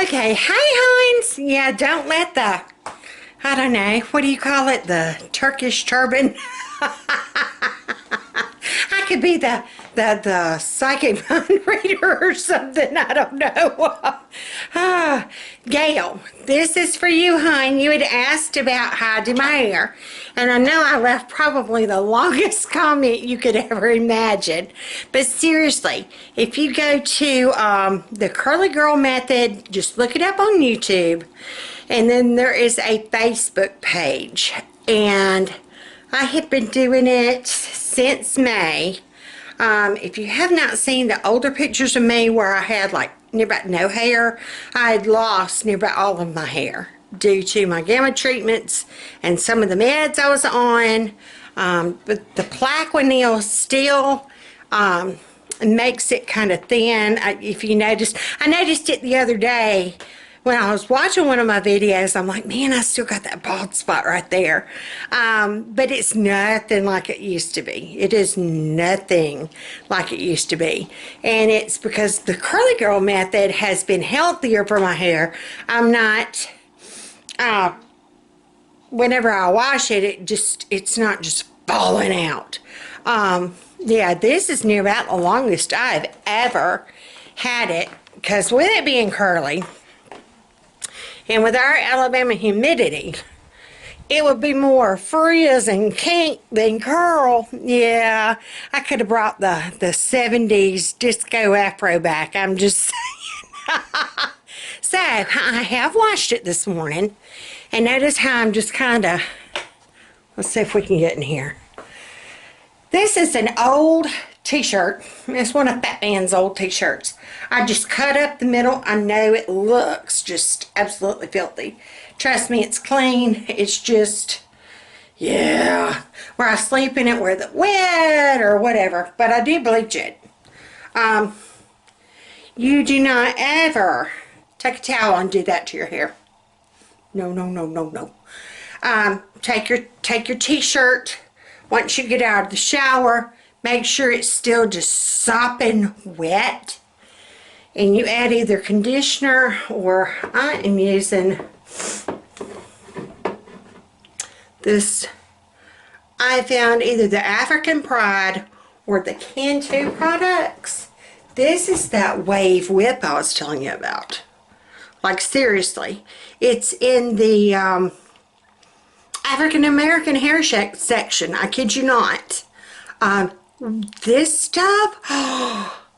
Okay, hey Heinz. Yeah, don't let the, I don't know, what do you call it? The Turkish turban? I could be the psychic mind reader or something. I don't know. Gail, this is for you, hon. You had asked about how I do my hair. And I know I left probably the longest comment you could ever imagine. But seriously, if you go to the Curly Girl Method, just look it up on YouTube. And then there is a Facebook page. And I have been doing it since May. If you have not seen the older pictures of me where I had like near about no hair, I had lost near about all of my hair due to my gamma treatments and some of the meds I was on. But the Plaquenil still makes it kind of thin. If you notice, I noticed it the other day when I was watching one of my videos. I'm like, man, I still got that bald spot right there. But it's nothing like it used to be. It is nothing like it used to be. And it's because the Curly Girl Method has been healthier for my hair. I'm not, whenever I wash it, it's not just falling out. Yeah, this is near about the longest I've ever had it, because with it being curly, and with our Alabama humidity, it would be more frizz and kink than curl. Yeah, I could have brought the 70s disco afro back. I'm just saying. So, I have washed it this morning. And notice how I'm just kind of, let's see if we can get in here. This is an old t-shirt. It's one of Fat Man's old t-shirts. I just cut up the middle. I know it looks just absolutely filthy. Trust me, it's clean. It's just, yeah, where I sleep in it, where it's wet or whatever. But I do bleach it. You do not ever take a towel and do that to your hair. No, no, no, no, no. Take your t-shirt. Once you get out of the shower, make sure it's still just sopping wet. And you add either conditioner, or I am using this. I found either the African Pride or the Cantu products. This is that wave whip I was telling you about. Like seriously, it's in the African American hair section. I kid you not. This stuff,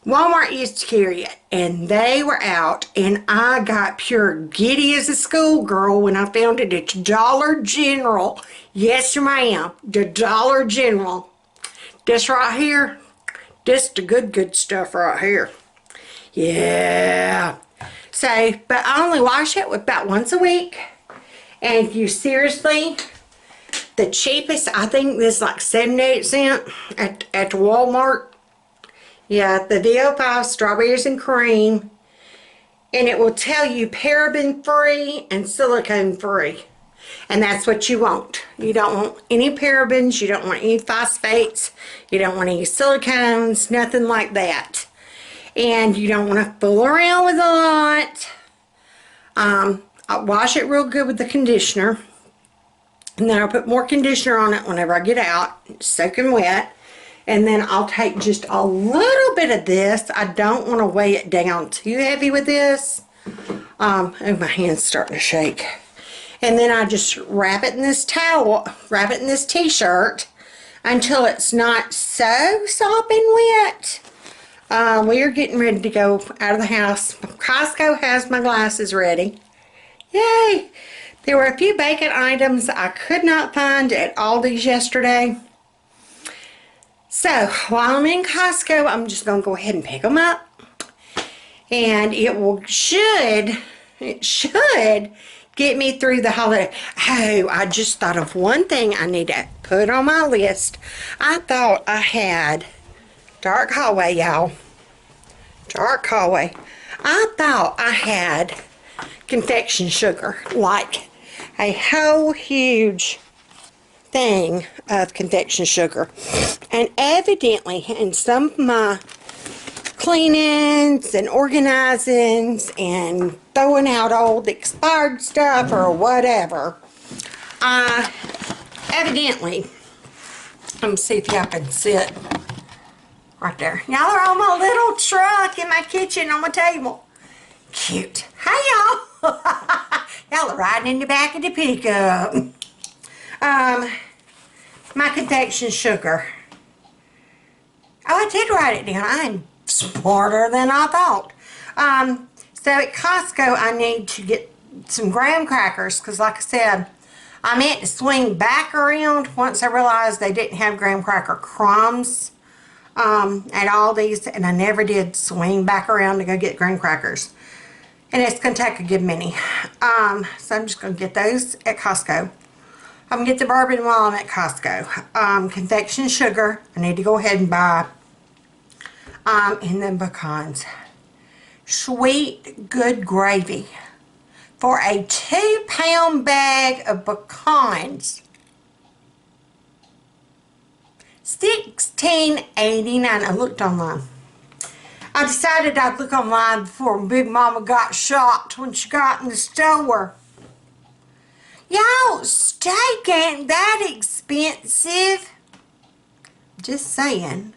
Walmart used to carry it, and they were out, and I got pure giddy as a schoolgirl when I found it at Dollar General. Yes, ma'am, the Dollar General. This right here, this the good stuff right here. Yeah. So, but I only wash it about once a week, and you seriously, the cheapest, I think this is like 78 cents at Walmart. Yeah, the VO5 strawberries and cream. And it will tell you paraben free and silicone free. And that's what you want. You don't want any parabens, you don't want any phosphates, you don't want any silicones, nothing like that. And you don't want to fool around with a lot. I'll wash it real good with the conditioner. And then I'll put more conditioner on it whenever I get out, soaking wet. And then I'll take just a little bit of this. I don't want to weigh it down too heavy with this. Oh, my hand's starting to shake. And then I just wrap it in this towel, wrap it in this t-shirt until it's not so sopping wet. We are getting ready to go out of the house. Costco has my glasses ready. Yay! There were a few bacon items I could not find at Aldi's yesterday. So, while I'm in Costco, I'm just going to go ahead and pick them up. And it should get me through the holiday. Oh, I just thought of one thing I need to put on my list. I thought I had, dark hallway, y'all. Dark hallway. I thought I had confection sugar, like a whole huge thing of confection sugar. And evidently, in some of my cleanings and organizings and throwing out old expired stuff or whatever. Evidently, let me see if y'all can sit right there. Y'all are on my little truck in my kitchen on my table. Cute. Hey, y'all. Y'all are riding in the back of the pickup. My confection sugar. Oh, I did write it down. I'm smarter than I thought. So at Costco, I need to get some graham crackers because, like I said, I meant to swing back around once I realized they didn't have graham cracker crumbs at Aldi's, and I never did swing back around to go get graham crackers. And it's going to take a good many. So I'm just going to get those at Costco. I'm going to get the bourbon while I'm at Costco. Confection sugar, I need to go ahead and buy. And then pecans. Sweet, good gravy. For a 2-pound bag of pecans. $16.89. I looked online. I decided I'd look online before Big Mama got shocked when she got in the store. Y'all, steak ain't that expensive. Just saying.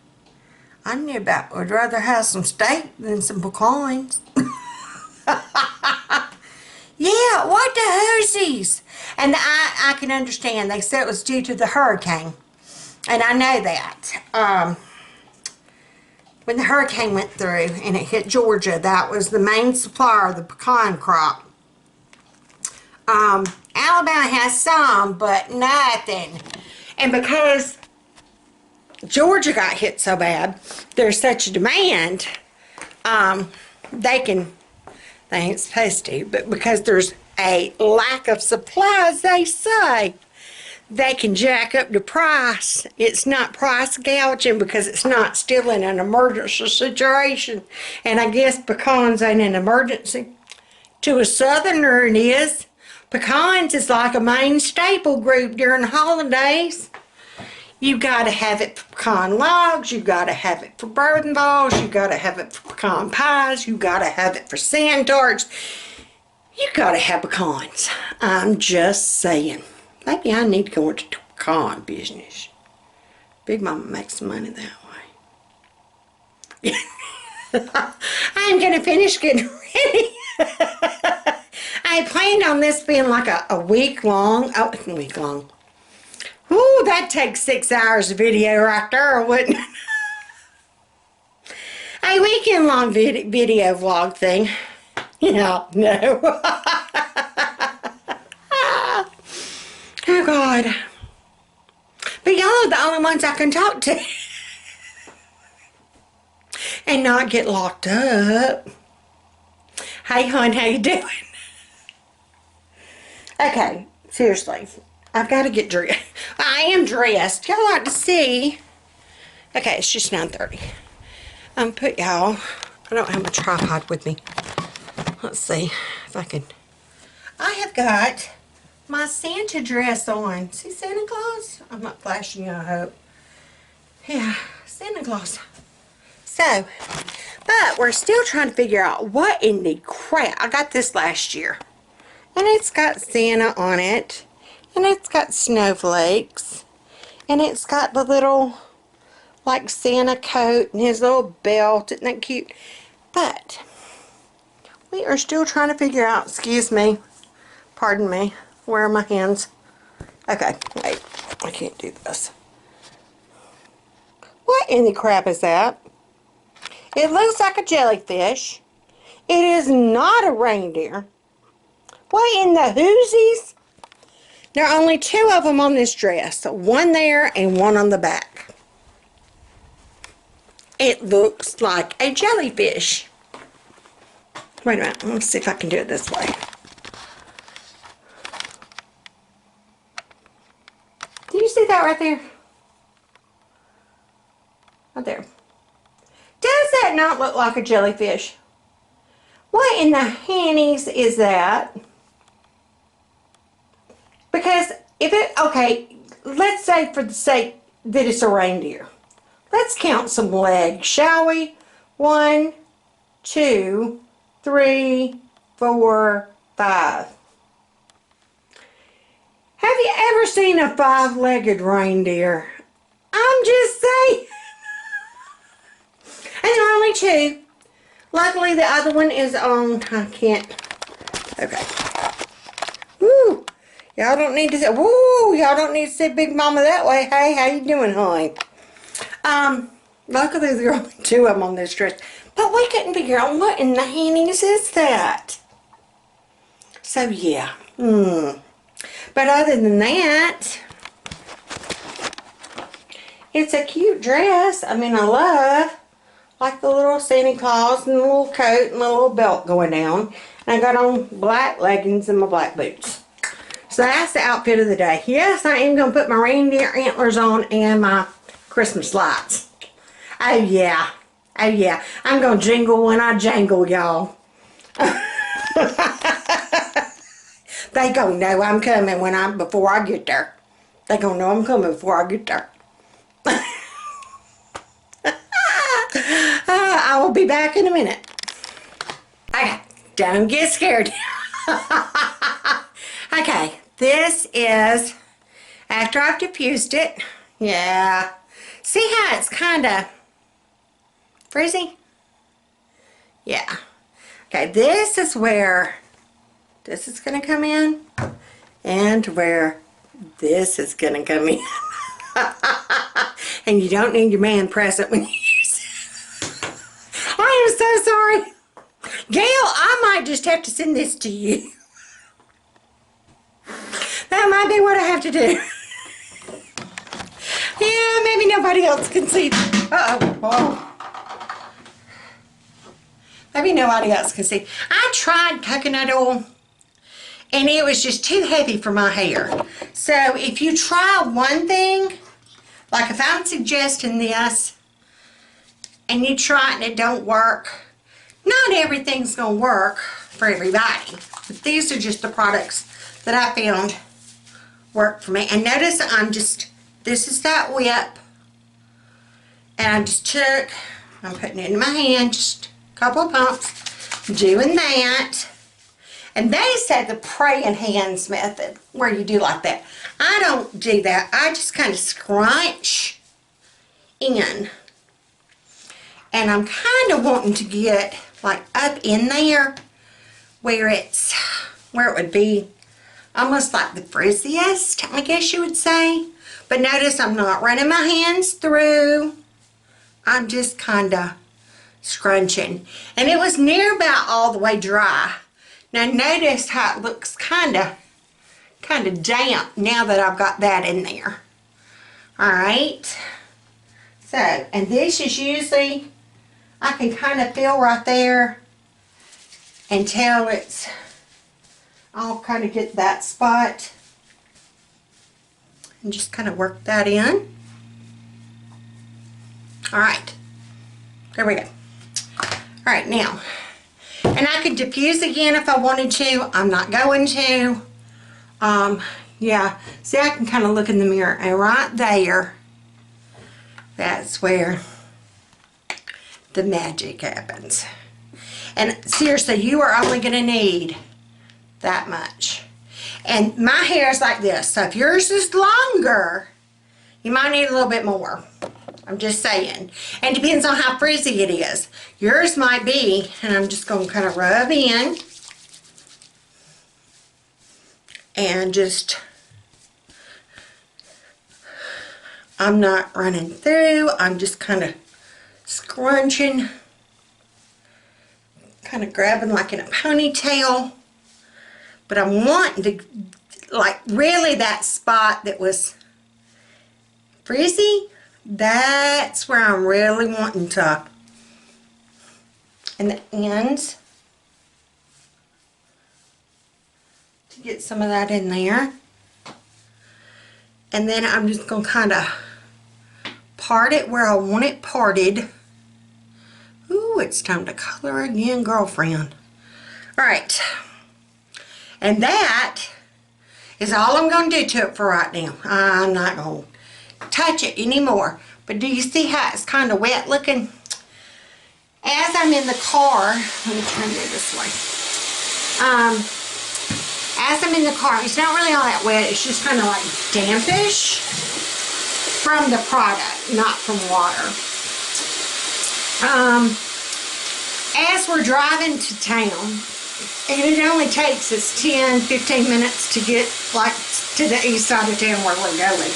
I would rather have some steak than some pecans. Yeah, what the hoosies? And I can understand. They said it was due to the hurricane. And I know that. When the hurricane went through and it hit Georgia, that was the main supplier of the pecan crop. Alabama has some, but nothing. And because Georgia got hit so bad, there's such a demand, they ain't supposed to, but because there's a lack of supplies, they say, they can jack up the price. It's not price gouging because it's not still in an emergency situation. And I guess pecans ain't an emergency. To a southerner it is. Pecans is like a main staple group during the holidays. You gotta have it for pecan logs, you gotta have it for birthing balls, you gotta have it for pecan pies, you gotta have it for sand tarts. You gotta have pecans. I'm just saying. Maybe I need to go into the pecan business. Big Mama makes some money that way. I'm gonna finish getting ready. I planned on this being like a week long. Oh, a week long. Ooh, that takes 6 hours of video right there, wouldn't it? A weekend long video vlog thing. Yeah, no. Oh, God. But y'all are the only ones I can talk to. And not get locked up. Hey, hon, how you doing? Okay, seriously. I've got to get dressed. I am dressed. Y'all like to see. Okay, it's just 9:30. Put y'all. I don't have my tripod with me. Let's see if I can. I have got my Santa dress on. See Santa Claus? I'm not flashing you, I hope. Yeah, Santa Claus. So, but we're still trying to figure out what in the crap. I got this last year. And it's got Santa on it. And it's got snowflakes. And it's got the little, like, Santa coat and his little belt. Isn't that cute? But we are still trying to figure out, excuse me, pardon me, where are my hands? Okay, wait, I can't do this. What in the crap is that? It looks like a jellyfish. It is not a reindeer. What in the hoosies? There are only 2 of them on this dress. One there and one on the back. It looks like a jellyfish. Wait a minute. Let's see if I can do it this way. Do you see that right there? Right there. Does that not look like a jellyfish? What in the hannies is that? Because if it, okay, let's say for the sake that it's a reindeer. Let's count some legs, shall we? 1, 2, 3, 4, 5. Have you ever seen a 5-legged reindeer? I'm just saying. And there are only 2. Luckily, the other one is on. I can't. Okay. Woo. Y'all don't need to say, woo, y'all don't need to say Big Mama that way. Hey, how you doing, honey? Luckily there are only 2 of them on this dress. But we couldn't figure out what in the handies is that. So, yeah. But other than that, it's a cute dress. I mean, I love, like the little Santa Claus and the little coat and the little belt going down. And I got on black leggings and my black boots. So that's the outfit of the day. Yes, I am going to put my reindeer antlers on and my Christmas lights. Oh, yeah. Oh, yeah. I'm going to jingle when I jangle, y'all. They gonna know I'm coming before I get there. They gonna know I'm coming before I get there. I will be back in a minute. Okay, don't get scared. Okay, this is after I've diffused it. Yeah. See how it's kind of frizzy? Yeah. Okay, this is where this is going to come in and where this is going to come in. And you don't need your man present when you use it. I am so sorry. Gail, I might just have to send this to you. That might be what I have to do. Yeah, maybe nobody else can see. Uh-oh. Maybe nobody else can see. I tried coconut oil, and it was just too heavy for my hair. So if you try one thing, like if I'm suggesting this, and you try it and it don't work, not everything's going to work for everybody. But these are just the products that I found work for me. And notice this is that whip. And I just I'm putting it in my hand, just a couple of pumps, doing that. And they said the praying hands method, where you do like that. I don't do that. I just kind of scrunch in. And I'm kind of wanting to get like up in there where it would be almost like the frizziest, I guess you would say. But notice I'm not running my hands through. I'm just kind of scrunching. And it was near about all the way dry. Now notice how it looks kind of damp now that I've got that in there. Alright. So, and this is usually, I can kind of feel right there until it's, I'll kind of get that spot and just kind of work that in. Alright. There we go. Alright, now, and I could diffuse again if I wanted to. I'm not going to. Yeah. See, I can kind of look in the mirror, and right there, that's where the magic happens. And seriously, you are only going to need that much. And my hair is like this, so if yours is longer, you might need a little bit more. I'm just saying. And it depends on how frizzy it is. Yours might be, and I'm just going to kind of rub in and just, I'm not running through. I'm just kind of scrunching, kind of grabbing like in a ponytail. But I'm wanting to, like, really that spot that was frizzy, that's where I'm really wanting to, and the ends, to get some of that in there. And then I'm just going to kind of part it where I want it parted. Ooh, it's time to color again, girlfriend. Alright. And that is all I'm going to do to it for right now. I'm not going to touch it anymore. But do you see how it's kind of wet looking? as I'm in the car, let me turn it this way. As I'm in the car, it's not really all that wet. It's just kind of like dampish from the product, not from water. As we're driving to town, and it only takes us 10-15 minutes to get like to the east side of town where we're going.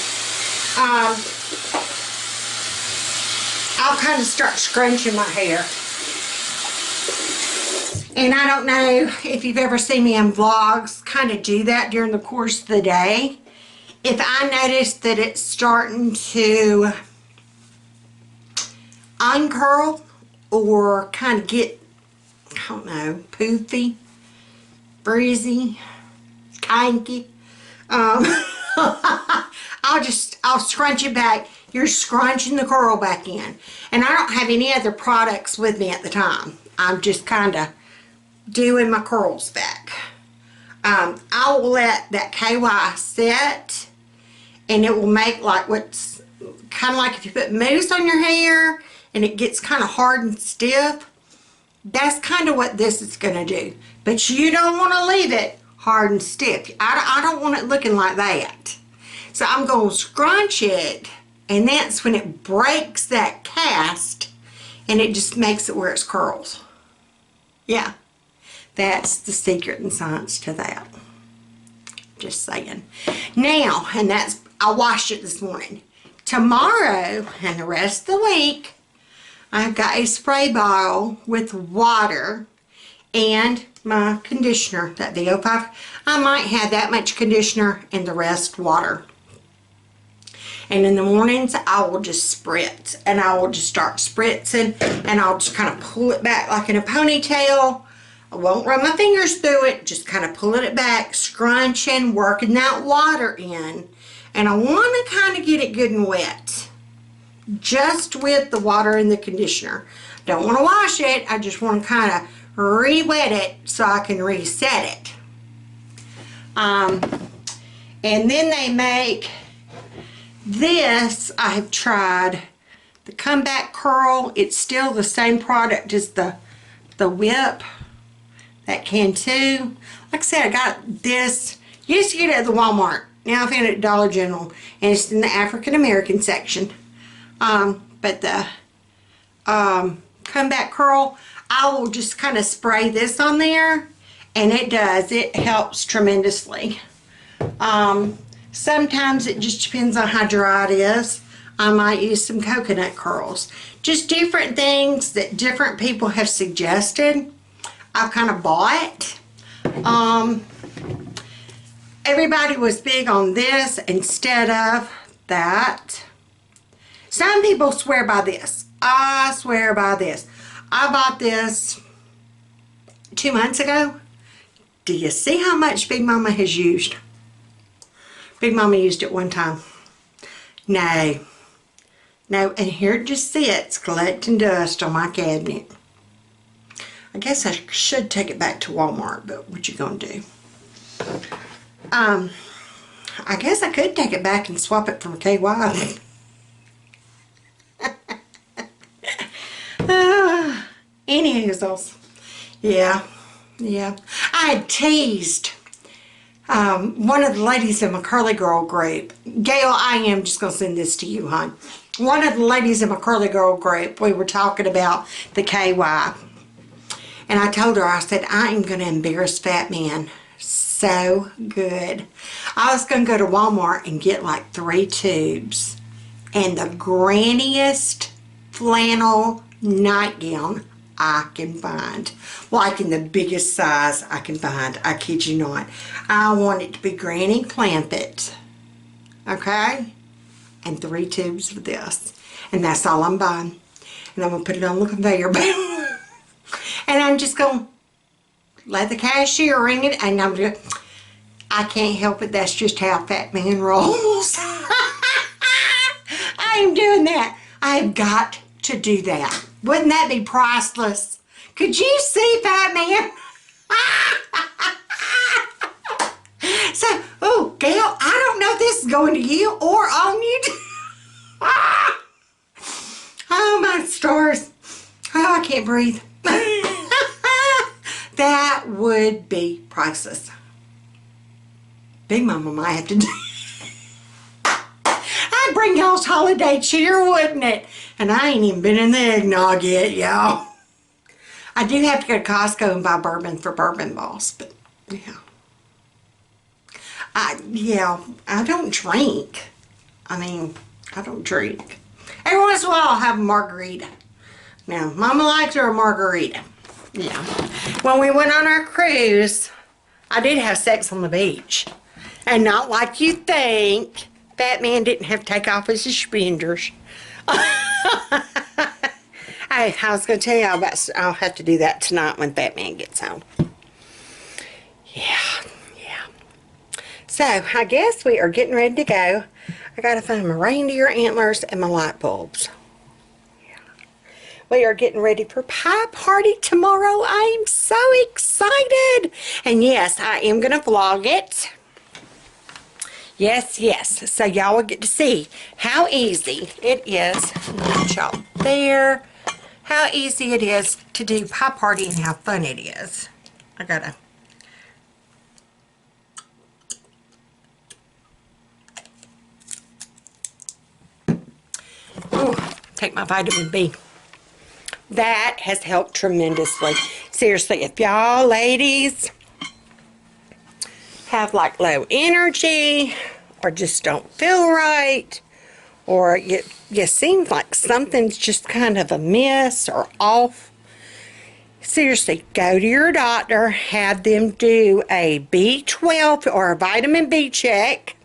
I'll kind of start scrunching my hair. And I don't know if you've ever seen me in vlogs kind of do that during the course of the day. If I notice that it's starting to uncurl or kind of get, I don't know, poofy, frizzy, kinky, I'll scrunch it back. You're scrunching the curl back in. And I don't have any other products with me at the time. I'm just kind of doing my curls back. I will let that KY set, and it will make like what's kind of like if you put mousse on your hair and it gets kind of hard and stiff. That's kind of what this is going to do. But you don't want to leave it hard and stiff. I don't want it looking like that. So I'm going to scrunch it, and that's when it breaks that cast, and it just makes it where it's curls. Yeah, that's the secret and science to that. Just saying. Now, and that's, I washed it this morning. Tomorrow and the rest of the week, I've got a spray bottle with water and my conditioner, that VO5. I might have that much conditioner and the rest water. And in the mornings, I will just spritz. And I will just start spritzing. And I'll just kind of pull it back like in a ponytail. I won't run my fingers through it. Just kind of pulling it back, scrunching, working that water in. And I want to kind of get it good and wet. Just with the water and the conditioner. Don't want to wash it. I just want to kind of re-wet it so I can reset it. And then they make this. I've tried the Comeback Curl. It's still the same product as the Whip. That can too. Like I said, I got this. You used to get it at the Walmart. Now I found it at Dollar General. And it's in the African American section. But the Comeback Curl, I will just kind of spray this on there, and it does. It helps tremendously. Sometimes it just depends on how dry it is. I might use some coconut curls. Just different things that different people have suggested. I've kind of bought. Everybody was big on this instead of that. Some people swear by this. I swear by this. I bought this 2 months ago. Do you see how much Big Mama has used? Big Mama used it one time. No. No, and here it just sits collecting dust on my cabinet. I guess I should take it back to Walmart, but what you gonna do? I guess I could take it back and swap it for KY. Anyways, yeah. I had teased one of the ladies in my Curly Girl group. Gail, I am just going to send this to you, hon. One of the ladies in my Curly Girl group, we were talking about the KY. And I told her, I said, I am going to embarrass fat man so good. I was going to go to Walmart and get like 3 tubes. And the granniest flannel nightgown I can find. Like in the biggest size I can find. I kid you not. I want it to be Granny Clampett. Okay? And 3 tubes of this. And that's all I'm buying. And I'm going to put it on the conveyor belt. And I'm just going to let the cashier ring it. And I'm just, I can't help it. That's just how fat man rolls. I am doing that. I've got to do that. Wouldn't that be priceless? Could you see Fat Man? So, oh, Gail, I don't know if this is going to you or on you. Oh, my stars. Oh, I can't breathe. That would be priceless. Big Mama might have to do. I'd bring y'all's holiday cheer, wouldn't it? And I ain't even been in the eggnog yet, y'all. I do have to go to Costco and buy bourbon for Bourbon Boss, but yeah. I don't drink. I don't drink. Every once in a while I'll have a margarita. Now, Mama likes her a margarita. Yeah. When we went on our cruise, I did have sex on the beach. And not like you think. That man didn't have to take off his suspenders. I was going to tell you about, I'll have to do that tonight when Fat Man gets home. Yeah. So, I guess we are getting ready to go. I got to find my reindeer antlers and my light bulbs. Yeah. We are getting ready for pie party tomorrow. I am so excited. And yes, I am going to vlog it. Yes. So y'all will get to see how easy it is. Put y'all there. How easy it is to do pie party and how fun it is. I gotta. Ooh, take my vitamin B. That has helped tremendously. Seriously, if y'all ladies have like low energy or just don't feel right, or you seem like something's just kind of amiss or off, seriously, go to your doctor, have them do a B12 or a vitamin B check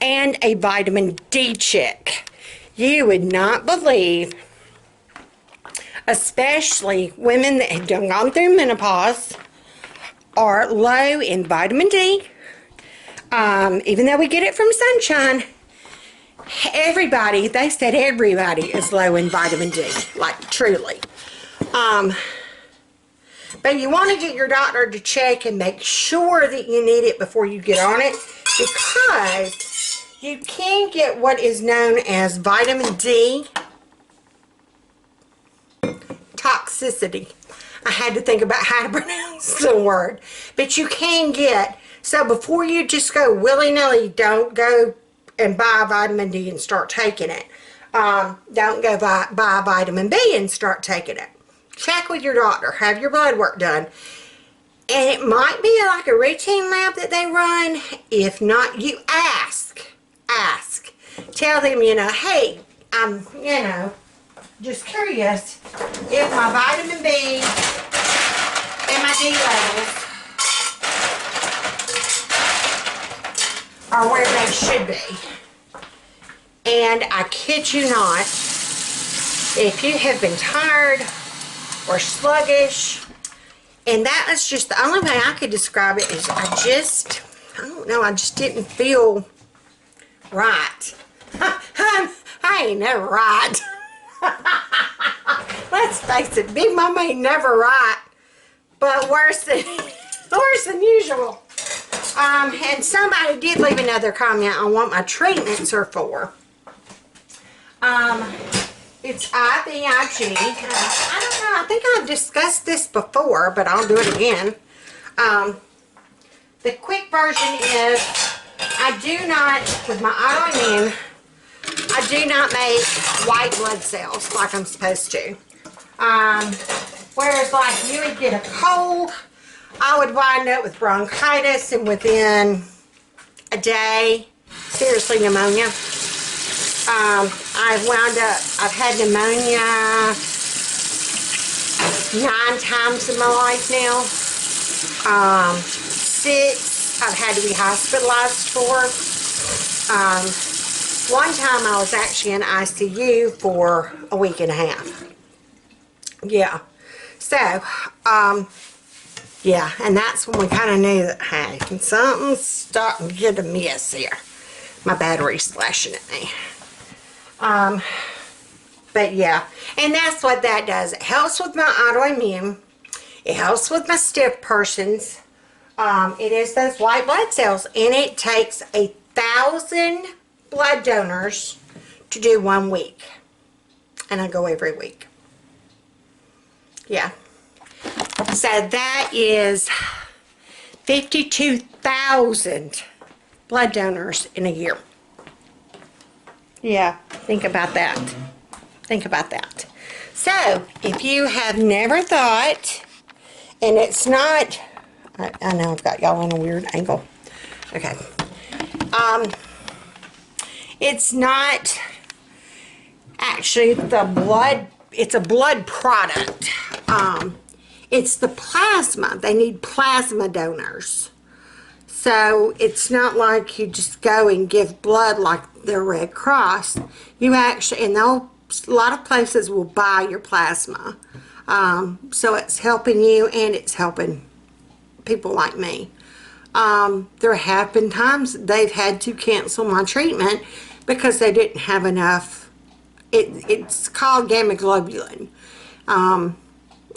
and a vitamin D check. You would not believe, especially women that have gone through menopause, are low in vitamin D. Even though we get it from sunshine, everybody, they said everybody is low in vitamin D, like truly. But you want to get your doctor to check and make sure that you need it before you get on it, because you can get what is known as vitamin D toxicity. I had to think about how to pronounce the word. But you can get, so before you just go willy-nilly, don't go and buy vitamin D and start taking it. Don't go buy vitamin B and start taking it. Check with your doctor. Have your blood work done. And it might be like a routine lab that they run. If not, you ask. Tell them, hey, I'm, just curious if my vitamin B and my D levels are where they should be. And I kid you not, if you have been tired or sluggish, and that is just the only way I could describe it, is I don't know, I just didn't feel right. I ain't never right. Let's face it, Big Mama ain't never right, but worse than usual. And somebody did leave another comment on what my treatments are for. It's IVIG. I don't know, I think I've discussed this before, but I'll do it again. The quick version is, I do not, with my autoimmune, I do not make white blood cells like I'm supposed to. Whereas like you would get a cold, I would wind up with bronchitis, and within a day, seriously, pneumonia. I've had pneumonia 9 times in my life now. 6 I've had to be hospitalized for. One time I was actually in ICU for a week and a half. Yeah. So, yeah, and that's when we kind of knew that, hey, something's starting to get amiss here. My battery's flashing at me. But yeah, and that's what that does. It helps with my autoimmune. It helps with my stiff persons. It is those white blood cells, and it takes 1,000 blood donors to do 1 week. And I go every week. Yeah. So that is 52,000 blood donors in a year. Yeah, think about that. Think about that. So, if you have never thought, and it's not, I know I've got y'all on a weird angle. Okay. It's not actually the blood, it's a blood product. It's the plasma. They need plasma donors. So it's not like you just go and give blood like the Red Cross. You actually, and a lot of places will buy your plasma. So it's helping you and it's helping people like me. There have been times they've had to cancel my treatment because they didn't have enough. It's called gamma globulin,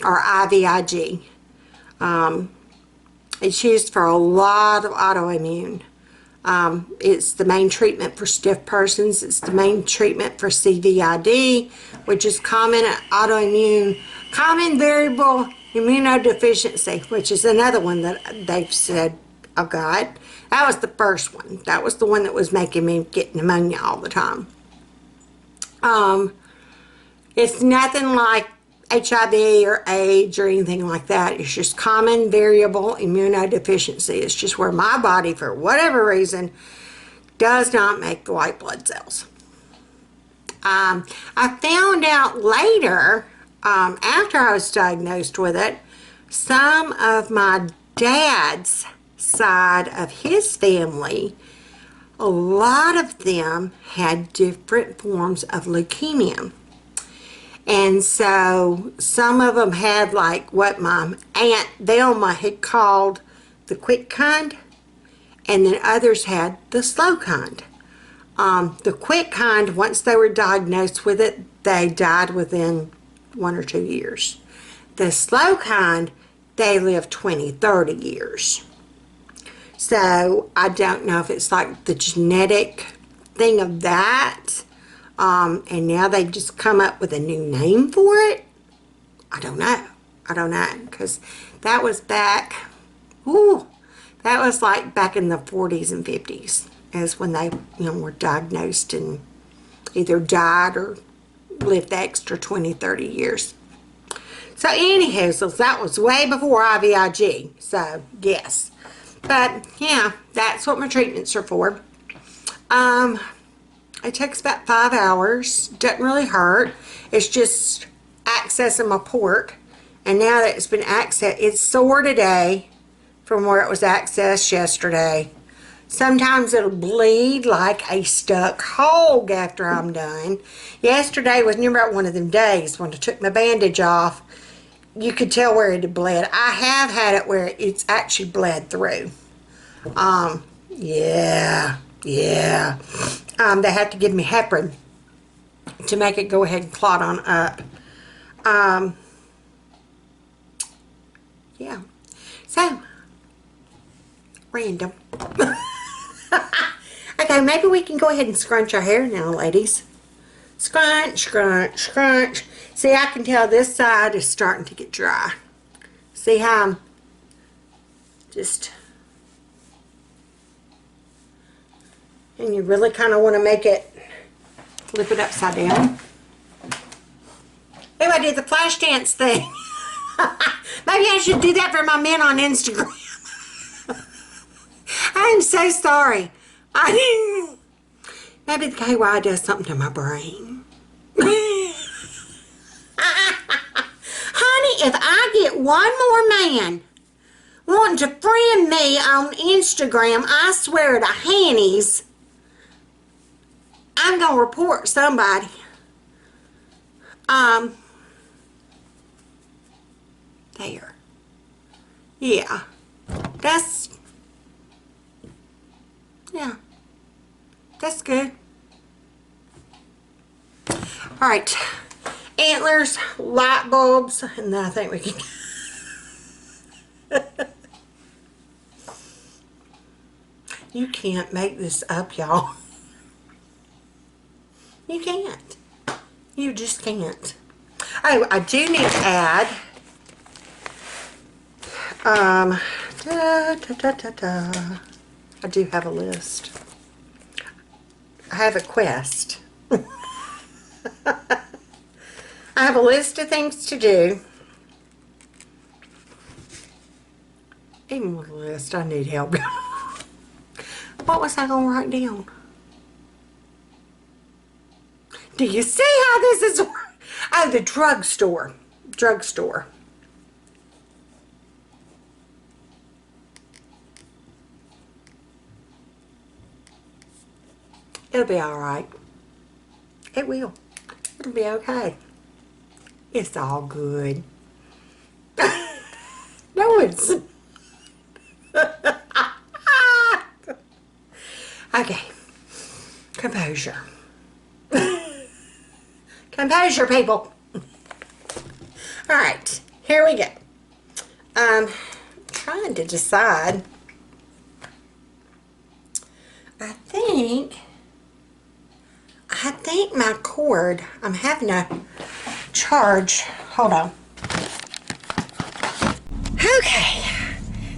or IVIG. It's used for a lot of autoimmune. It's the main treatment for stiff persons. It's the main treatment for CVID, which is common variable immunodeficiency, which is another one that they've said I've got. That was the first one. That was the one that was making me get pneumonia all the time. It's nothing like HIV or AIDS or anything like that. It's just common variable immunodeficiency. It's just where my body, for whatever reason, does not make the white blood cells. I found out later, after I was diagnosed with it, some of my dad's side of his family, a lot of them had different forms of leukemia. And so some of them had like what my Aunt Velma had called the quick kind, and then others had the slow kind. The quick kind, once they were diagnosed with it, they died within 1 or 2 years. The slow kind, they lived 20, 30 years. So I don't know if it's like the genetic thing of that. And now they've just come up with a new name for it. I don't know. Because that was back, that was like back in the 40s and 50s is when they, were diagnosed and either died or lived the extra 20, 30 years. So anywho, so that was way before IVIG. So, yes. But, yeah, that's what my treatments are for. It takes about 5 hours. Doesn't really hurt. It's just accessing my port. And now that it's been accessed, it's sore today from where it was accessed yesterday. Sometimes it'll bleed like a stuck hog after I'm done. Yesterday was about one of them days when I took my bandage off. You could tell where it had bled. I have had it where it's actually bled through. Yeah. They have to give me heparin to make it go ahead and clot on up. Yeah. So, random. Okay, maybe we can go ahead and scrunch our hair now, ladies. Scrunch, scrunch, scrunch. See, I can tell this side is starting to get dry. See how I'm just... And you really kind of want to make it, flip it upside down. Maybe I did the flash dance thing. Maybe I should do that for my men on Instagram. I'm so sorry. Maybe the KY does something to my brain. Honey, if I get one more man wanting to friend me on Instagram, I swear to Hannies, I'm going to report somebody. There. Yeah. That's good. Alright. Antlers, light bulbs, and then I think we can... You can't make this up, y'all. You can't. You just can't. Oh, I do need to add Da, da, da, da, da. I do have a list. I have a quest. I have a list of things to do. Even with a list, I need help. What was I going to write down? Do you see how this is? Oh, the drugstore. Drugstore. It'll be all right. It will. It'll be okay. It's all good. No, it's... Okay. Composure. Composure, people. All right. Here we go. Trying to decide. I think my cord, I'm having a charge. Hold on. Okay.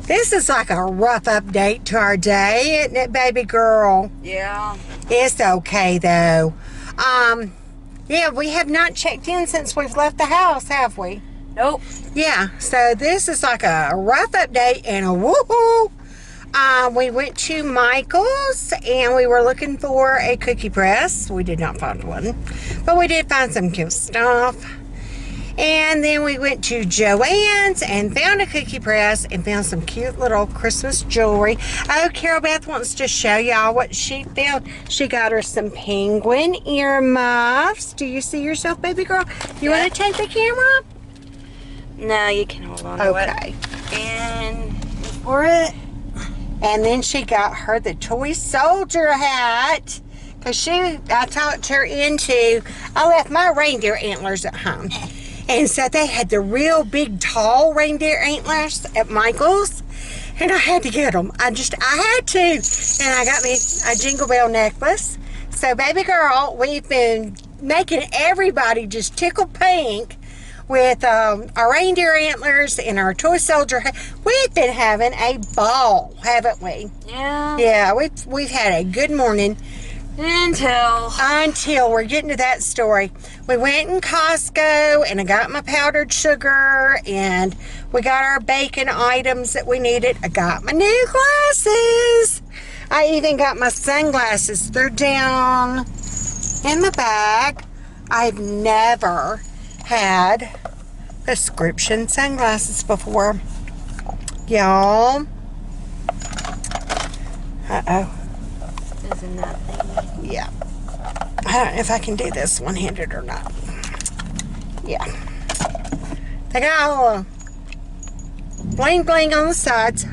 This is like a rough update to our day, isn't it, baby girl? Yeah. It's okay, though. Yeah, we have not checked in since we've left the house, have we? Nope. Yeah, so this is like a rough update and a woohoo. We went to Michael's and we were looking for a cookie press. We did not find one, but we did find some cute stuff. And then we went to Joann's and found a cookie press and found some cute little Christmas jewelry. Oh, Carol Beth wants to show y'all what she found. She got her some penguin earmuffs. Do you see yourself, baby girl? You want to take the camera? No, you can hold on to it. Okay. And for it. And then she got her the toy soldier hat. Because I talked her into, I left my reindeer antlers at home. And so they had the real big, tall reindeer antlers at Michael's. And I had to get them. I had to. And I got me a Jingle Bell necklace. So, baby girl, we've been making everybody just tickle pink with our reindeer antlers and our toy soldier hat. We've been having a ball, haven't we? Yeah. Yeah, we've had a good morning. Until we're getting to that story. We went in Costco and I got my powdered sugar and we got our bacon items that we needed. I got my new glasses. I even got my sunglasses. They're down in the bag. I've never had prescription sunglasses before. Y'all. Uh-oh. Isn't that thing? Yeah. I don't know if I can do this one-handed or not. Yeah. They got a little bling bling on the sides.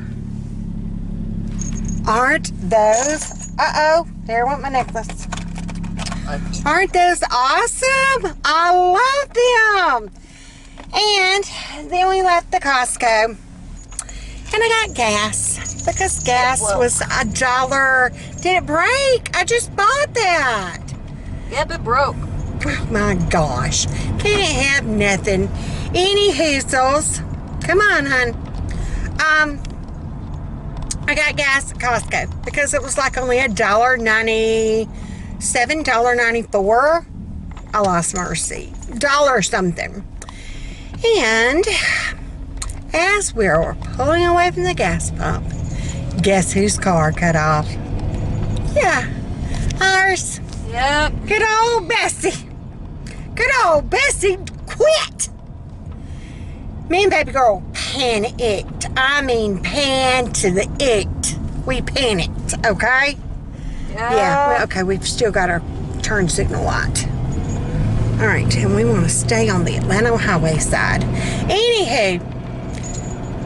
Aren't those... Uh-oh. There went my necklace. Aren't those awesome? I love them. And then we left the Costco. And I got gas. Because gas was $1. Did it break? I just bought that. Yep, it broke. Oh my gosh. Can't have nothing. Any hoozles. Come on, hon. I got gas at Costco because it was like only $1.97, $1.94. I lost my receipt. $1 something. And as we were pulling away from the gas pump, guess whose car cut off? Yeah, ours. Yep. Good old Bessie. Good old Bessie quit. Me and baby girl panicked. I mean, to the it. We panicked, okay? Yeah, okay, we've still got our turn signal light. All right, and we want to stay on the Atlanta highway side. Anywho,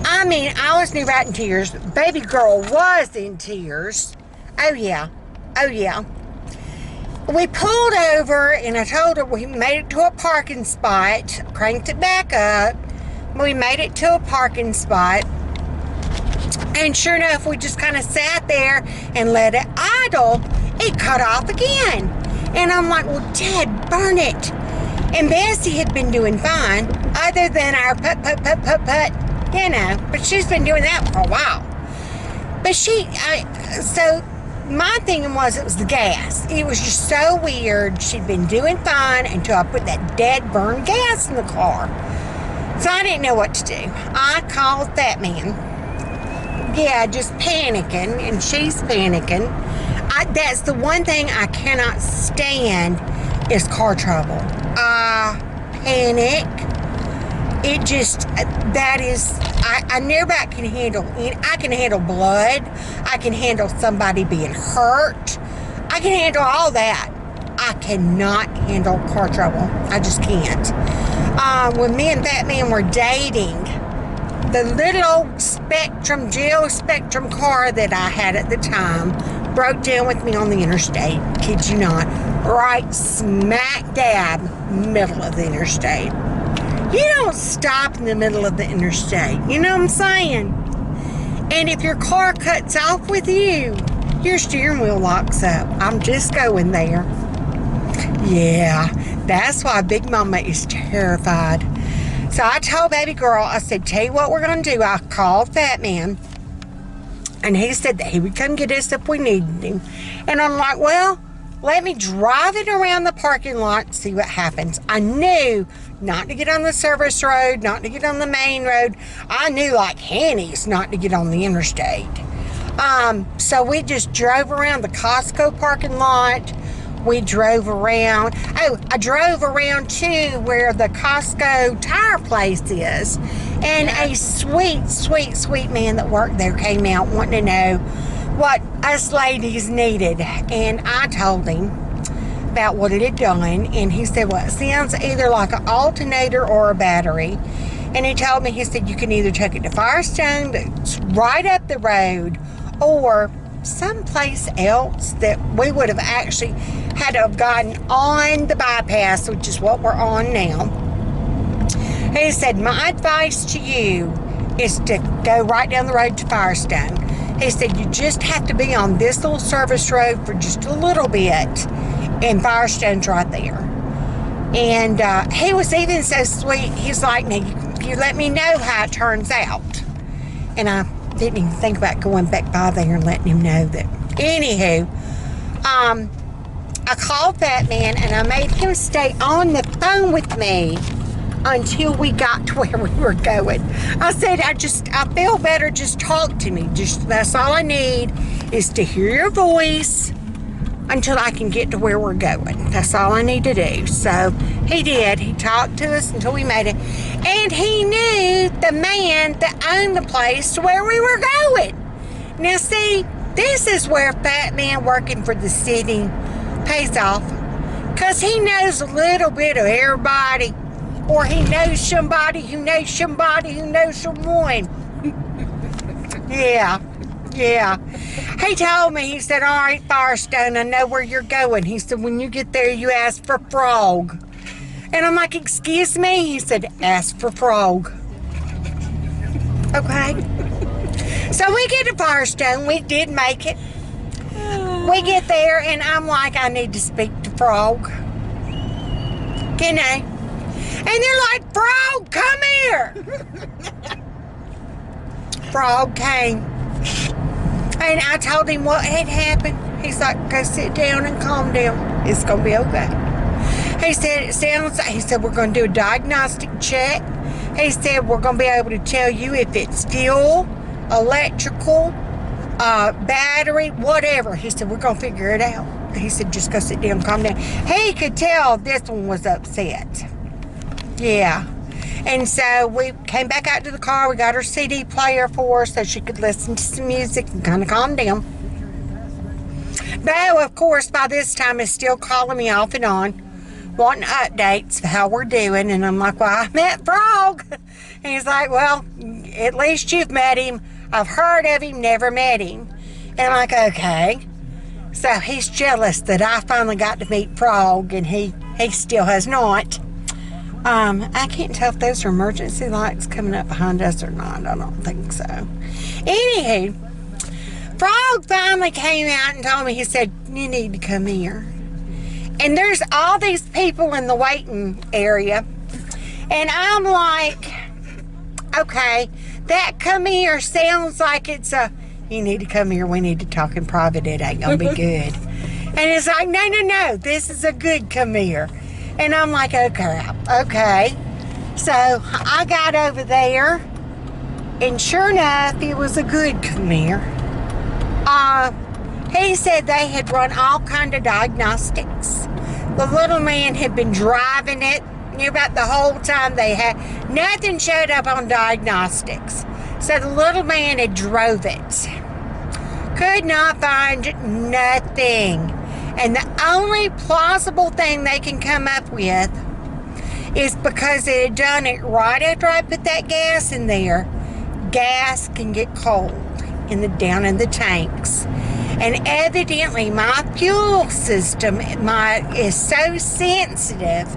I mean, I was right in tears. Baby girl was in tears. Oh, yeah. Oh, yeah. We pulled over, and I told her we made it to a parking spot, cranked it back up. We made it to a parking spot, and sure enough, we just kind of sat there and let it idle. It cut off again. And I'm like, well, Dad, burn it. And Bessie had been doing fine, other than our put You know, but she's been doing that for a while. But so my thing was it was the gas. It was just so weird. She'd been doing fine until I put that dead burned gas in the car. So I didn't know what to do. I called that man. Yeah, just panicking, and she's panicking. That's the one thing I cannot stand is car trouble. Panic. It just, that is, I never can handle, I can handle blood. I can handle somebody being hurt. I can handle all that. I cannot handle car trouble. I just can't. When me and that man were dating, the little Geo Spectrum car that I had at the time broke down with me on the interstate. Kid you not. Right smack dab middle of the interstate. You don't stop in the middle of the interstate. You know what I'm saying? And if your car cuts off with you, your steering wheel locks up. I'm just going there. Yeah, that's why Big Mama is terrified. So I told baby girl, I said, tell you what we're going to do. I called Fat Man, and he said that he would come get us if we needed him. And I'm like, well, let me drive it around the parking lot and see what happens. I knew not to get on the service road, not to get on the main road. I knew like Hanny's not to get on the interstate. So we just drove around the Costco parking lot. We drove around. Oh, I drove around too where the Costco tire place is. And a sweet, sweet, sweet man that worked there came out wanting to know what us ladies needed. And I told him about what it had done. And he said, well, it sounds either like an alternator or a battery. And he told me, he said, you can either take it to Firestone, that's right up the road, or someplace else that we would have actually had to have gotten on the bypass, which is what we're on now. He said, my advice to you is to go right down the road to Firestone. He said, you just have to be on this little service road for just a little bit, and Firestone's right there. And he was even so sweet. He's like, now you let me know how it turns out. And I didn't even think about going back by there and letting him know that. Anywho, I called that man and I made him stay on the phone with me until we got to where we were going. I said, I feel better, just talk to me. That's all I need is to hear your voice until I can get to where we're going. That's all I need to do. So he did. He talked to us until we made it. And he knew the man that owned the place to where we were going. Now see, this is where Fat Man working for the city pays off. Because he knows a little bit of everybody. Or he knows somebody who knows somebody who knows someone. Yeah. He told me, he said, all right, Firestone, I know where you're going. He said, when you get there, you ask for Frog. And I'm like, excuse me? He said, ask for Frog. Okay. So we get to Firestone. We did make it. We get there, and I'm like, I need to speak to Frog. You know? And they're like, Frog, come here. Frog came. And I told him what had happened. He's like, go sit down and calm down. It's going to be okay. He said, he said, we're going to do a diagnostic check. He said, we're going to be able to tell you if it's fuel, electrical, battery, whatever. He said, we're going to figure it out. He said, just go sit down and calm down. He could tell this one was upset. Yeah. And so we came back out to the car. We got her CD player for her so she could listen to some music and kind of calm down. Though, of course, by this time, it's still calling me off and on, wanting updates of how we're doing. And I'm like, well, I met Frog. And he's like, well, at least you've met him. I've heard of him, never met him. And I'm like, okay. So he's jealous that I finally got to meet Frog, and he still has not. I can't tell if those are emergency lights coming up behind us or not. I don't think so. Anywho, Frog finally came out and told me, he said, you need to come here. And there's all these people in the waiting area. And I'm like, okay, that come here sounds like it's a, you need to come here, we need to talk in private, it ain't gonna be good. And it's like, no, this is a good come here. And I'm like, okay. So I got over there, and sure enough, it was a good come here. He said they had run all kind of diagnostics. The little man had been driving it about the whole time. They had nothing showed up on diagnostics. So the little man had drove it. Could not find nothing. And the only plausible thing they can come up with is because they had done it right after I put that gas in there. Gas can get cold down in the tanks. And evidently my fuel system is so sensitive.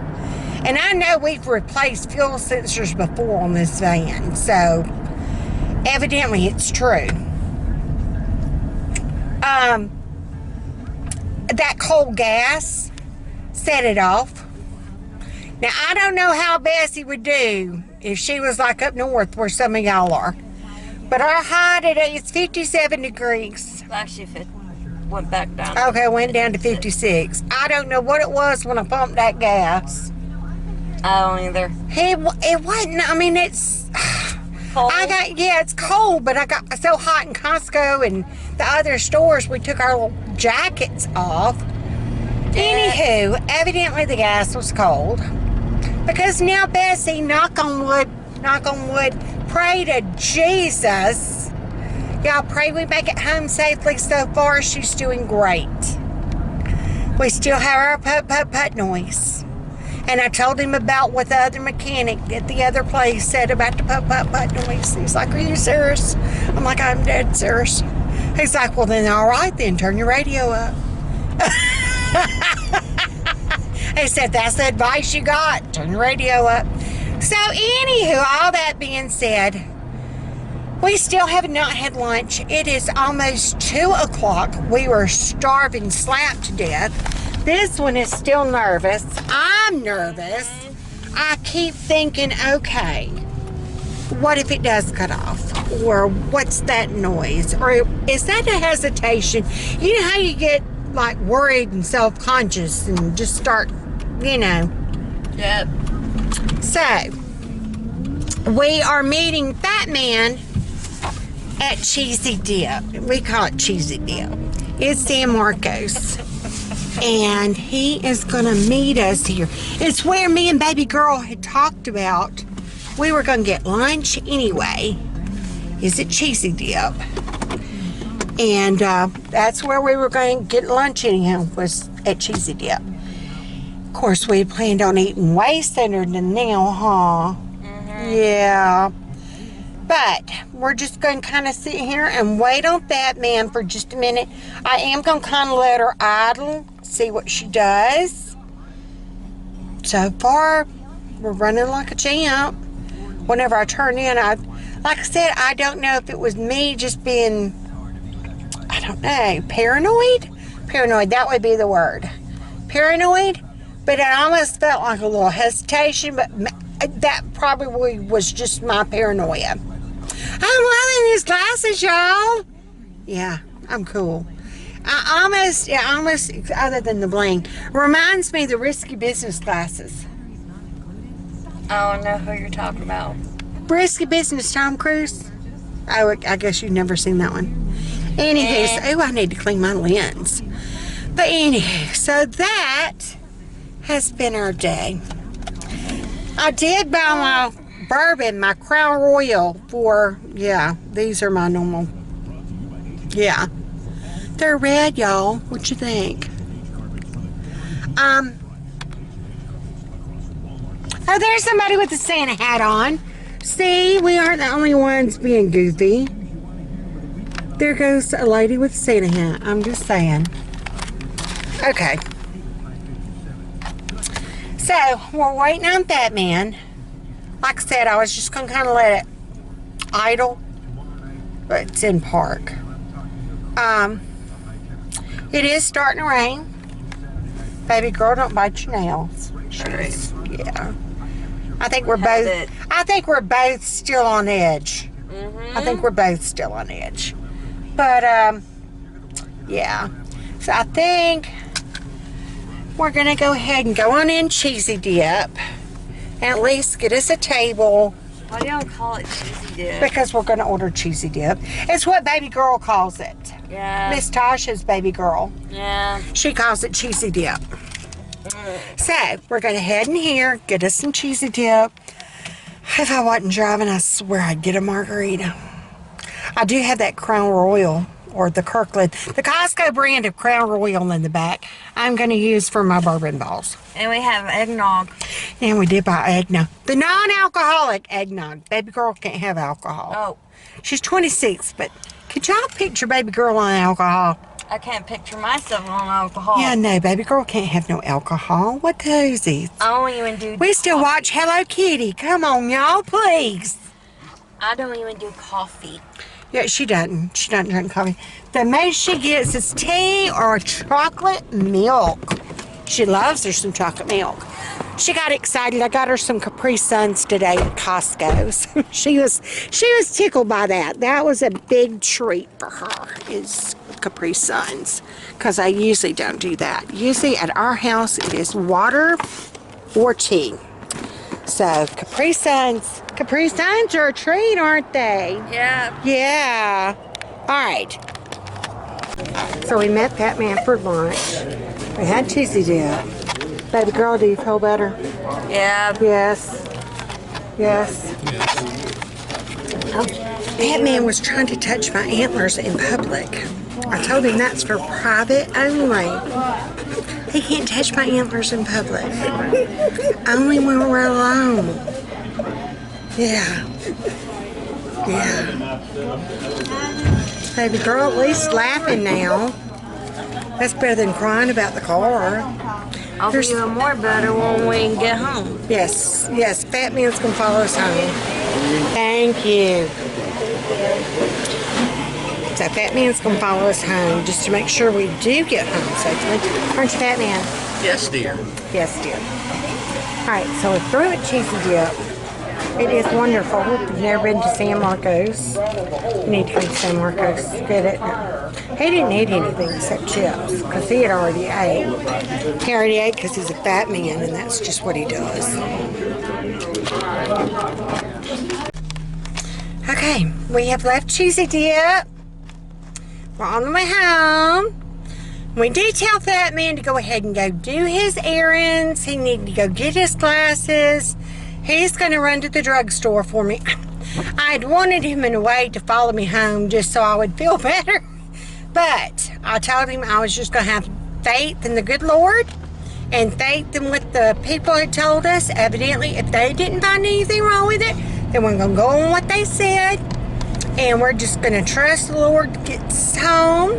And I know we've replaced fuel sensors before on this van, so evidently it's true. That cold gas set it off. Now, I don't know how Bessie would do if she was like up north where some of y'all are. But our high today is 57 degrees. Actually, if it went back down. Okay, went down to 56. I don't know what it was when I pumped that gas. I don't either. It wasn't, I mean, it's... Cold? It's cold, but I got so hot in Costco and the other stores, we took our little jackets off. Anywho, evidently the gas was cold. Because now Bessie, knock on wood, pray to Jesus. Y'all pray we make it home safely. So far, she's doing great. We still have our put noise. And I told him about what the other mechanic at the other place said about the put noise. He's like, are you serious? I'm like, I'm dead serious. He's like, well then, all right then, turn your radio up. He said, that's the advice you got, turn your radio up. So anywho, all that being said, we still have not had lunch. It is almost 2 o'clock. We were starving slap to death. This one is still nervous. I'm nervous. I keep thinking, okay, what if it does cut off? Or what's that noise? Or is that a hesitation? You know how you get like worried and self-conscious and just start, you know. Yep. So, we are meeting Fat Man at Cheesy Dip. We call it Cheesy Dip. It's San Marcos. And he is going to meet us here. It's where me and baby girl had talked about we were going to get lunch anyway. Is it Cheesy Dip? And that's where we were going to get lunch anyhow, was at Cheesy Dip. Of course, we planned on eating way sooner than now, huh? Mm-hmm. Yeah. But we're just going to kind of sit here and wait on Fat Man for just a minute. I am going to kind of let her idle, see what she does. So far, we're running like a champ. Whenever I turn in, like I said, I don't know if it was me just being, I don't know, paranoid? Paranoid, that would be the word. Paranoid, but it almost felt like a little hesitation, but that probably was just my paranoia. I'm loving these glasses, y'all. Yeah, I'm cool. I almost, other than the bling, reminds me of the Risky Business glasses. I don't know who you're talking about. Risky Business, Tom Cruise. Oh, I guess you've never seen that one. Anywho, I need to clean my lens. But anywho, so that has been our day. I did buy my bourbon, my Crown Royal for, these are my normal, they're red, y'all. What you think? Oh, there's somebody with a Santa hat on. See, we aren't the only ones being goofy. There goes a lady with a Santa hat. I'm just saying. Okay. So, we're waiting on Fat Man. Like I said, I was just going to kind of let it idle. But it's in park. It is starting to rain. Baby girl, don't bite your nails. Right. Yeah. I think we're Have both. it. I think we're both still on edge. Mm-hmm. I think we're both still on edge. But yeah. So I think we're gonna go ahead and go on in cheesy dip. At least get us a table Why do y'all call it cheesy dip? because we're gonna order cheesy dip. It's what baby girl calls it. Yeah. Miss Tasha's baby girl. Yeah. She calls it cheesy dip. So we're gonna head in here, get us some cheesy dip. If I wasn't driving, I swear I'd get a margarita. I do have that Crown Royal or the Kirkland, the Costco brand of Crown Royal in the back. I'm gonna use for my bourbon balls. And we have eggnog. And we did buy eggnog. The non-alcoholic eggnog. Baby girl can't have alcohol. Oh, She's 26, but could y'all picture baby girl on alcohol? I can't picture myself on alcohol. Yeah, no, baby girl can't have no alcohol. What cozies? I don't even do We still coffee. watch Hello Kitty. Come on, y'all, please. I don't even do coffee. Yeah, she doesn't. She doesn't drink coffee. The most she gets is tea or chocolate milk. She loves her some chocolate milk. She got excited. I got her some Capri Suns today at Costco's. she was tickled by that. That was a big treat for her, is Capri Suns, because I usually don't do that. Usually at our house it is water or tea. So Capri Suns are a treat, aren't they? Yeah. Yeah. All right. So we met Fat Man for lunch. We had cheesy dip. Baby girl, do you feel better? Yeah. Yes. Yes. Oh, Fat Man was trying to touch my antlers in public. I told him that's for private only. He can't touch my antlers in public. Only when we're alone. Yeah. Yeah. Baby girl, at least laughing now. That's better than crying about the car. I'll be even more better when we get home. Yes, yes, Fat Man's gonna follow us home. Thank you. So Fat Man's gonna follow us home just to make sure we do get home safely. Aren't you, Fat Man? Yes, dear. Yes, dear. All right, so we're through at cheesy dip. It is wonderful. If you've never been to San Marcos, you need to come to San Marcos. Good, isn't it? He didn't eat anything except chips because he had already ate. He already ate because he's a fat man, and that's just what he does. Okay, we have left cheesy dip. We're on the way home. We did tell Fat Man to go ahead and go do his errands. He needed to go get his glasses. He's going to run to the drugstore for me. I'd wanted him in a way to follow me home just so I would feel better. But I told him I was just going to have faith in the good Lord and faith in what the people had told us. Evidently, if they didn't find anything wrong with it, then we're going to go on what they said. And we're just going to trust the Lord to get us home.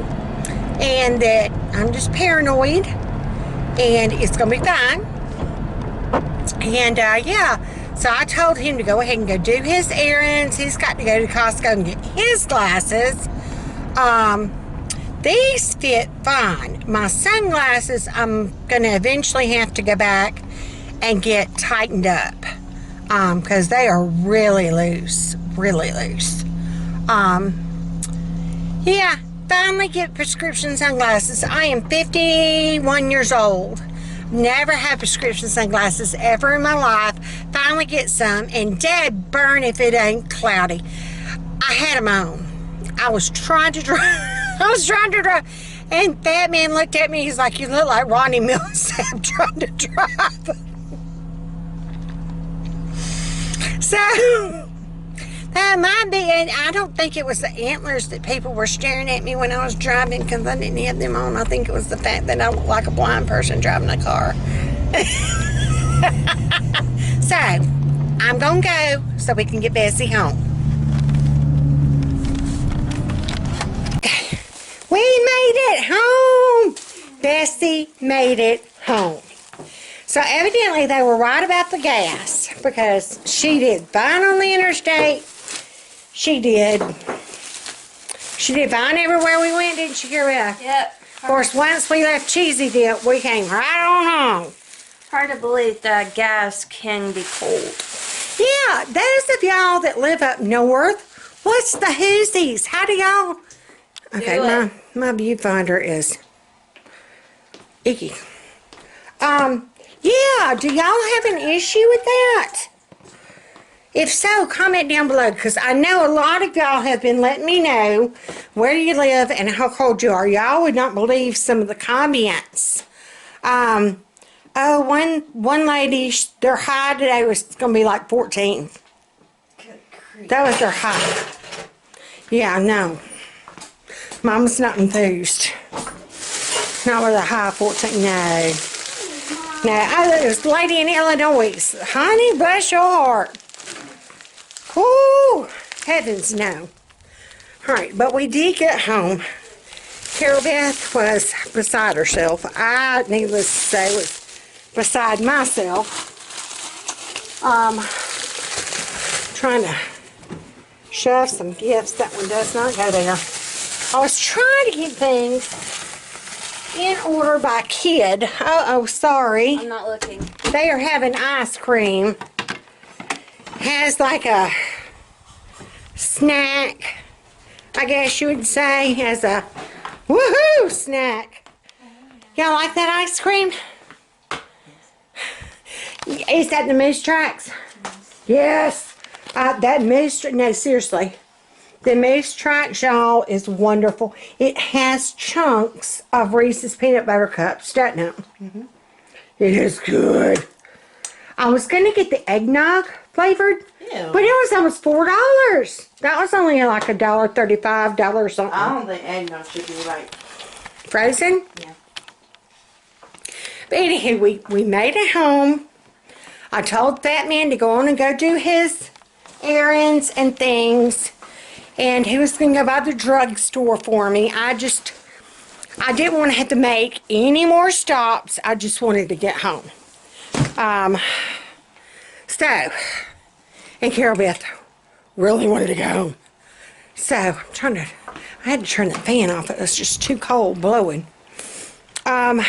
And that I'm just paranoid. And it's going to be fine. And yeah, so I told him to go ahead and go do his errands. He's got to go to Costco and get his glasses. These fit fine. My sunglasses, I'm going to eventually have to go back and get tightened up because they are really loose, really loose. Yeah, finally get prescription sunglasses. I am 51 years old. Never had prescription sunglasses ever in my life. Finally get some, and dead burn if it ain't cloudy. I had them on. I was trying to drive. And Fat Man looked at me. He's like, "You look like Ronnie Millsap trying to drive." So that might be, and I don't think it was the antlers that people were staring at me when I was driving because I didn't have them on. I think it was the fact that I look like a blind person driving a car. So, I'm going to go so we can get Bessie home. We made it home! Bessie made it home. So evidently they were right about the gas because she did fine on the interstate. She did fine everywhere we went, didn't she, Carol? Yep. Of course, once we left Cheesy Dip, we came right on home. Hard to believe that gas can be cold. Yeah, those of y'all that live up north, what's the whoosies? How do y'all... Okay, Do it. my viewfinder is icky. Yeah, do y'all have an issue with that? If so, comment down below, because I know a lot of y'all have been letting me know where you live and how cold you are. Y'all would not believe some of the comments. One lady, their high today was going to be like 14. That was their high. Yeah, no. Mama's not enthused. Not with a high of 14, no. No, this lady in Illinois, honey, bless your heart. Whoo, heavens no. All right, but we did get home. Carol Beth was beside herself. I, needless to say, was beside myself. Trying to shove some gifts. That one does not go there. I was trying to get things in order by kid. Uh-oh, sorry. I'm not looking. They are having ice cream. Has like a snack, I guess you would say, as a woohoo snack. Y'all like that ice cream? Is that the Moose Tracks? Yes. That Moose, no, seriously. The Moose Tracks, y'all, is wonderful. It has chunks of Reese's Peanut Butter Cups, doesn't it? Mm-hmm. It is good. I was going to get the eggnog flavored, but it was almost $4. That was only like $1.35 something. I don't think eggnog should be like Frozen? Yeah. But anywho, we made it home. I told Fat Man to go on and go do his errands and things. And he was going to go by the drugstore for me. I didn't want to have to make any more stops. I just wanted to get home. And Carol Beth really wanted to go home. So, I had to turn the fan off. It was just too cold blowing. I'm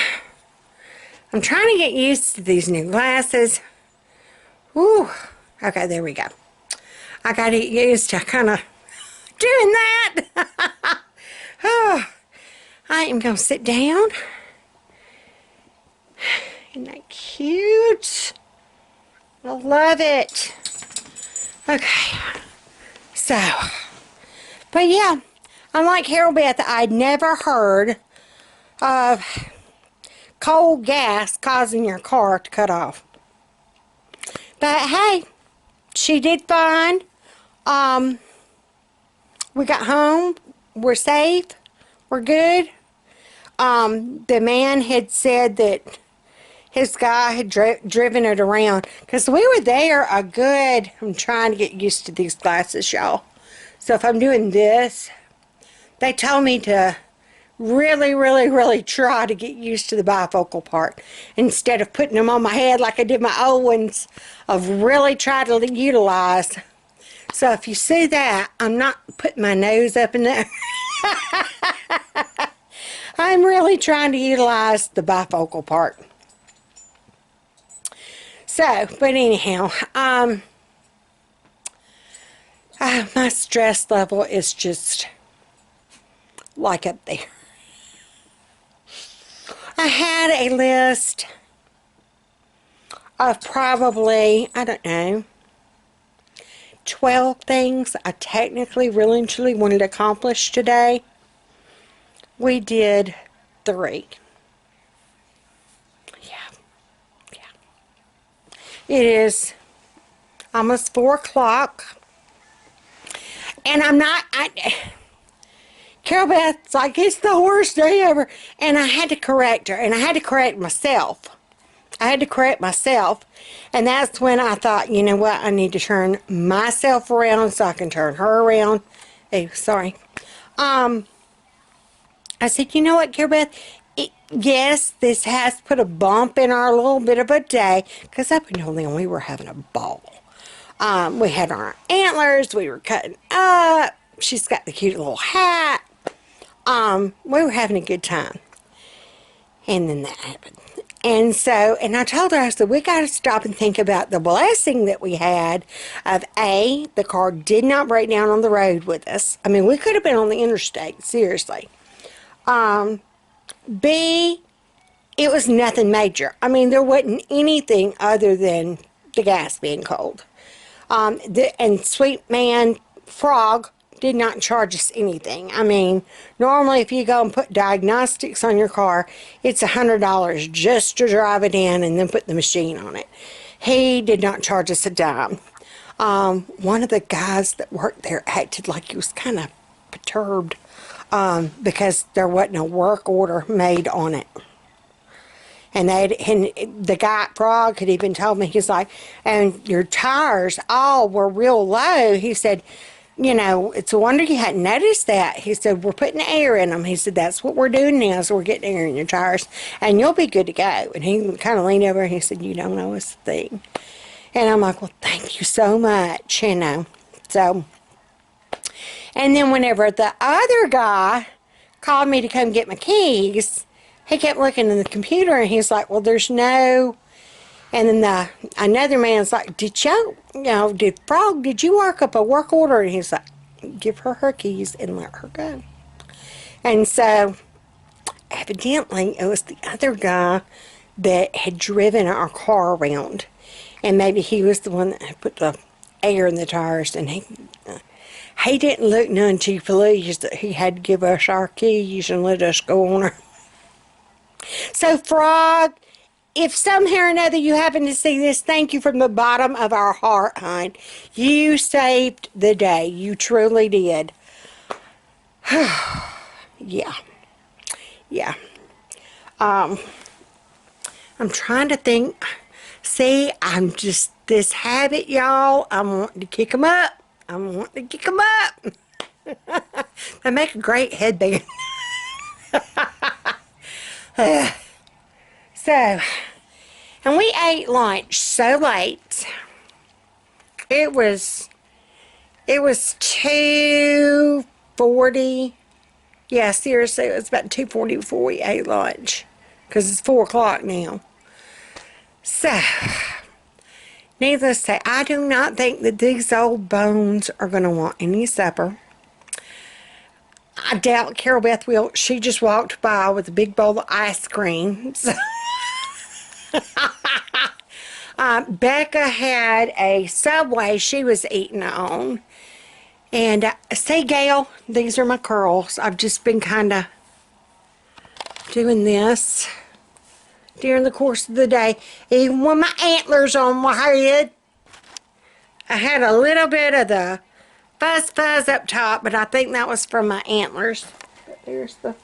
trying to get used to these new glasses. Woo. Okay, there we go. I got to get used to kind of doing that. Oh, I am going to sit down. Isn't that cute? I love it. Okay. So, but yeah, unlike Carol Beth, I'd never heard of cold gas causing your car to cut off. But hey, she did fine. We got home. We're safe. We're good. The man had said that his guy had driven it around, because we were there a good, I'm trying to get used to these glasses, y'all. So if I'm doing this, they told me to really try to get used to the bifocal part, instead of putting them on my head like I did my old ones, of really try to utilize. So if you see that, I'm not putting my nose up in there. I'm really trying to utilize the bifocal part. So, but anyhow, my stress level is just like up there. I had a list of probably, I don't know, 12 things I technically really and truly wanted to accomplish today. We did 3. It is almost 4 o'clock. And I'm not, Carol Beth's like, it's the worst day ever. And I had to correct her. And I had to correct myself. And that's when I thought, you know what, I need to turn myself around so I can turn her around. Oh, sorry. I said, you know what, Carol Beth? Yes, this has put a bump in our little bit of a day, because up until then we were having a ball. We had our antlers, we were cutting up, she's got the cute little hat. We were having a good time. And then that happened. And so, and I told her, I said, we got to stop and think about the blessing that we had of A, the car did not break down on the road with us. I mean, we could have been on the interstate, seriously. B, it was nothing major. I mean, there wasn't anything other than the gas being cold. And Sweet Man Frog did not charge us anything. I mean, normally if you go and put diagnostics on your car, it's $100 just to drive it in and then put the machine on it. He did not charge us a dime. One of the guys that worked there acted like he was kind of perturbed because there wasn't a work order made on it. And the guy at Prague had even told me, he's like, and your tires all were real low. He said, you know, it's a wonder you hadn't noticed that. He said, we're putting air in them. He said, that's what we're doing now, so we're getting air in your tires, and you'll be good to go. And he kind of leaned over and he said, you don't know a thing. And I'm like, well, thank you so much, you know. So, and then whenever the other guy called me to come get my keys, he kept looking in the computer and he's like, well, there's no, and then another man's like, did Frog, did you work up a work order? And he's like, give her her keys and let her go. And so evidently it was the other guy that had driven our car around, and maybe he was the one that had put the air in the tires, and he didn't look none too pleased that he had to give us our keys and let us go on our. So, Frog, if somehow or another you happen to see this, thank you from the bottom of our heart, hon. You saved the day. You truly did. Yeah. Yeah. I'm trying to think. See, I'm just this habit, y'all. I'm wanting to kick them up. I'm wanting to kick them up. They make a great headband. So, and we ate lunch so late. It was 2:40. Yeah, seriously, it was about 2:40 before we ate lunch, because it's 4 o'clock now. So, needless to say, I do not think that these old bones are going to want any supper. I doubt Carol Beth will. She just walked by with a big bowl of ice cream. So Becca had a Subway she was eating on. And see, Gail, these are my curls. I've just been kind of doing this during the course of the day. Even with my antlers on my head. I had a little bit of the fuzz up top, but I think that was from my antlers. But there's the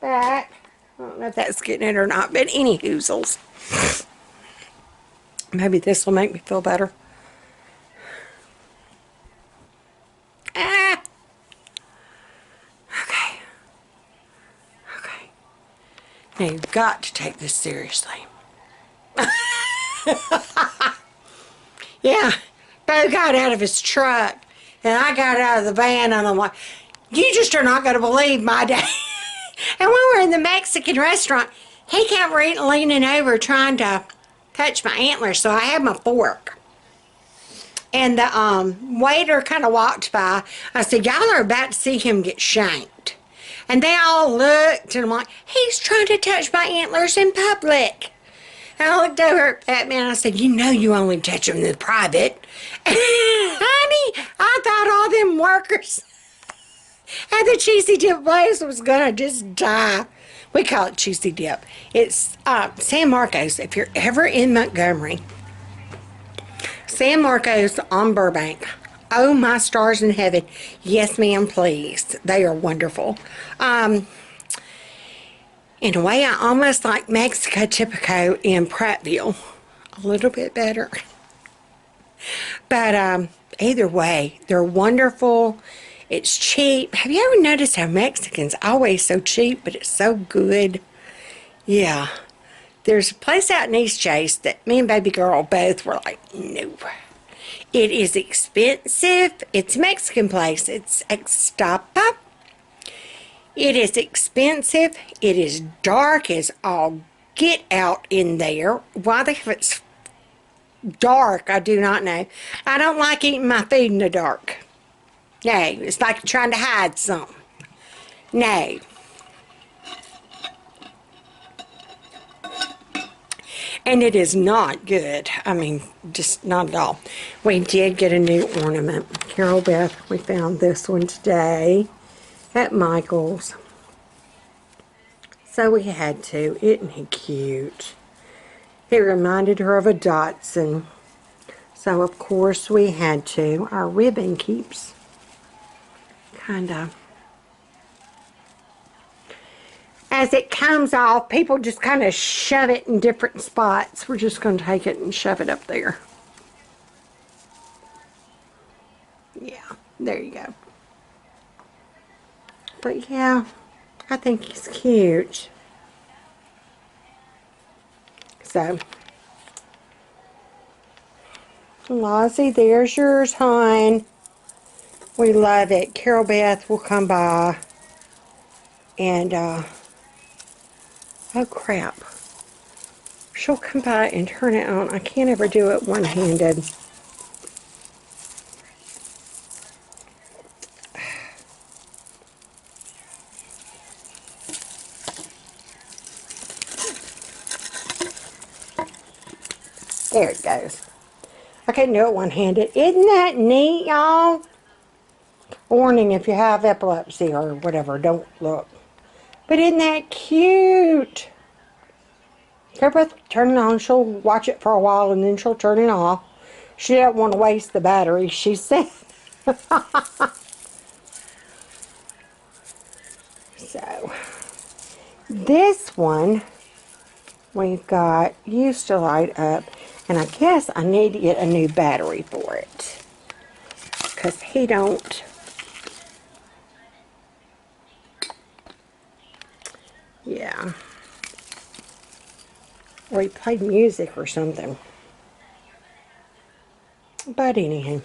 back. I don't know if that's getting it or not, but any hoozles. Maybe this will make me feel better. Ah. Okay. Okay. Now you've got to take this seriously. Yeah. Bo got out of his truck, and I got out of the van, and I'm like, you just are not going to believe my day. And when we were in the Mexican restaurant, he kept leaning over trying to touch my antlers, so I had my fork. And the waiter kind of walked by. I said, y'all are about to see him get shanked. And they all looked, and I'm like, he's trying to touch my antlers in public. And I looked over at me and I said, you know you only touch them in private. Honey, I thought all them workers at the Cheesy Dip place was going to just die. We call it Cheesy Dip. It's San Marcos. If you're ever in Montgomery, San Marcos on Burbank. Oh, my stars in heaven. Yes, ma'am, please. They are wonderful. In a way, I almost like Mexico Typico in Prattville. A little bit better. But either way, they're wonderful. It's cheap. Have you ever noticed how Mexicans always so cheap, but it's so good? Yeah. There's a place out in East Chase that me and baby girl both were like, no. It is expensive. It's a Mexican place. It's Extapa. It is expensive. It is dark as all get out in there. Why if it's dark, I do not know. I don't like eating my food in the dark. No, it's like trying to hide something. No. And it is not good. I mean, just not at all. We did get a new ornament. Carol Beth, we found this one today at Michael's. So we had to. Isn't he cute? It reminded her of a Dotson. So of course we had to. Our ribbon keeps kind of, as it comes off, people just kind of shove it in different spots. We're just going to take it and shove it up there. Yeah, there you go. But yeah, I think he's cute. So, Lozzie, there's yours, hon. We love it. Carol Beth will come by and, oh crap. She'll come by and turn it on. I can't ever do it one-handed. There it goes. I couldn't do it one-handed. Isn't that neat, y'all? Warning if you have epilepsy or whatever, don't look. But isn't that cute? Everybody turn it on. She'll watch it for a while and then she'll turn it off. She doesn't want to waste the battery, she said. So, this one we've got used to light up. And I guess I need to get a new battery for it. Because he don't. Yeah. Or he played music or something. But anyhow.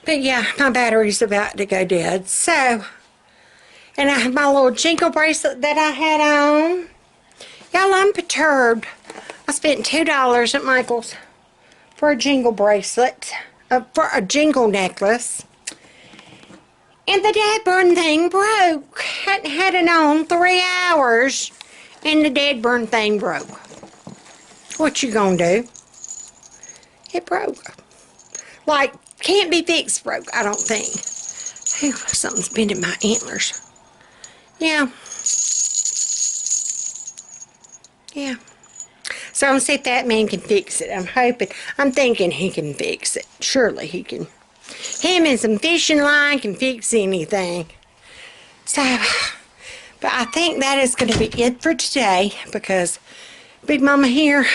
But yeah, my battery's about to go dead. So, and I have my little jingle bracelet that I had on. Y'all, I'm perturbed. I spent $2 at Michael's for a jingle bracelet, for a jingle necklace. And the dead-burn thing broke. Hadn't had it on 3 hours, and the dead-burn thing broke. What you gonna do? It broke. Like, can't be fixed broke, I don't think. Ooh, something's bending my antlers. Yeah. Yeah. So I'm going to see if that man can fix it. I'm thinking he can fix it. Surely he can. Him and some fishing line can fix anything. So, but I think that is going to be it for today because Big Mama here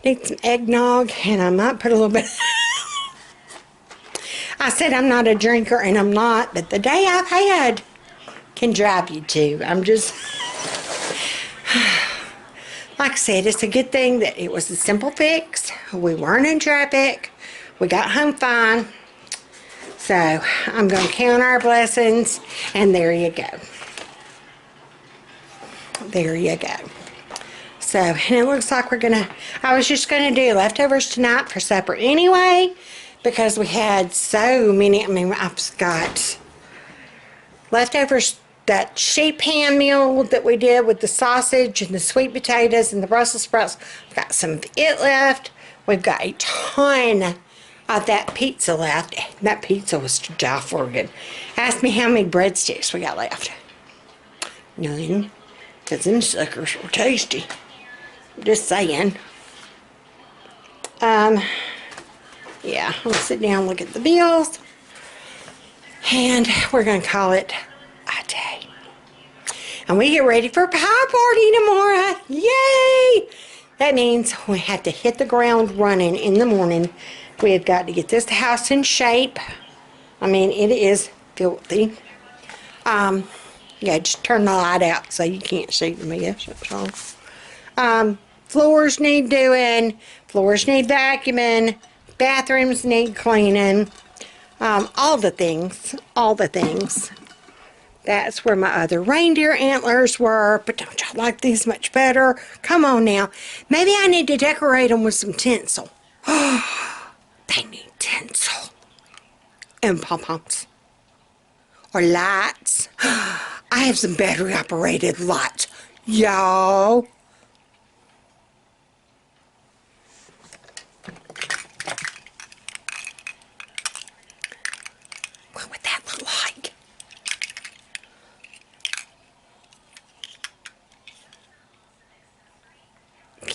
needs some eggnog and I might put a little bit. I said I'm not a drinker and I'm not, but the day I've had can drive you to. I'm just... Like I said, it's a good thing that it was a simple fix. We weren't in traffic. We got home fine. So, I'm going to count our blessings. And there you go. There you go. So, and it looks like we're going to... I was just going to do leftovers tonight for supper anyway. Because we had so many... I mean, I've got leftovers... That sheep ham meal that we did with the sausage and the sweet potatoes and the Brussels sprouts. We've got some of it left. We've got a ton of that pizza left. That pizza was to die for good. Ask me how many breadsticks we got left. None. Because them suckers were tasty. Just saying. Yeah, I'm going to sit down and look at the bills. And we're going to call it a day. And we get ready for a pie party tomorrow. Yay! That means we have to hit the ground running in the morning. We've got to get this house in shape. I mean, it is filthy. Yeah, just turn the light out so you can't see the mess. That's all. Floors need doing. Floors need vacuuming. Bathrooms need cleaning. All the things. All the things. That's where my other reindeer antlers were. But don't y'all like these much better? Come on now. Maybe I need to decorate them with some tinsel. They need tinsel. And pom-poms. Or lights. I have some battery-operated lights. Y'all. What would that look like? Yeah.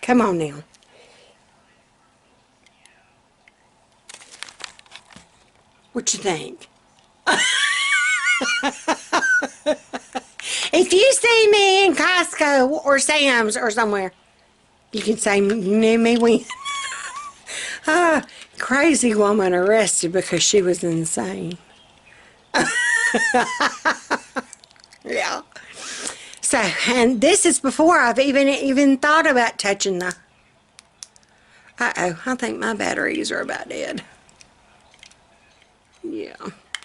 Come on now. What you think? If you see me in Costco or Sam's or somewhere, you can say, you knew me when. Crazy woman arrested because she was insane. Yeah. So, and this is before I've even thought about touching the... Uh-oh, I think my batteries are about dead. Yeah.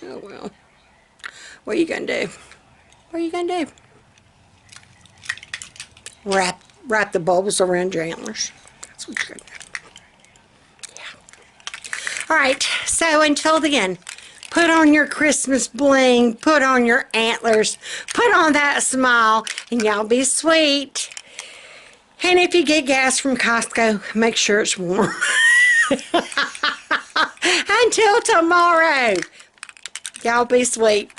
Oh, well. What are you going to do? What are you going to do? Wrap the bulbs around your antlers. That's what you're going to do. Yeah. All right. So until then, put on your Christmas bling. Put on your antlers. Put on that smile. And y'all be sweet. And if you get gas from Costco, make sure it's warm. Until tomorrow. Y'all be sweet.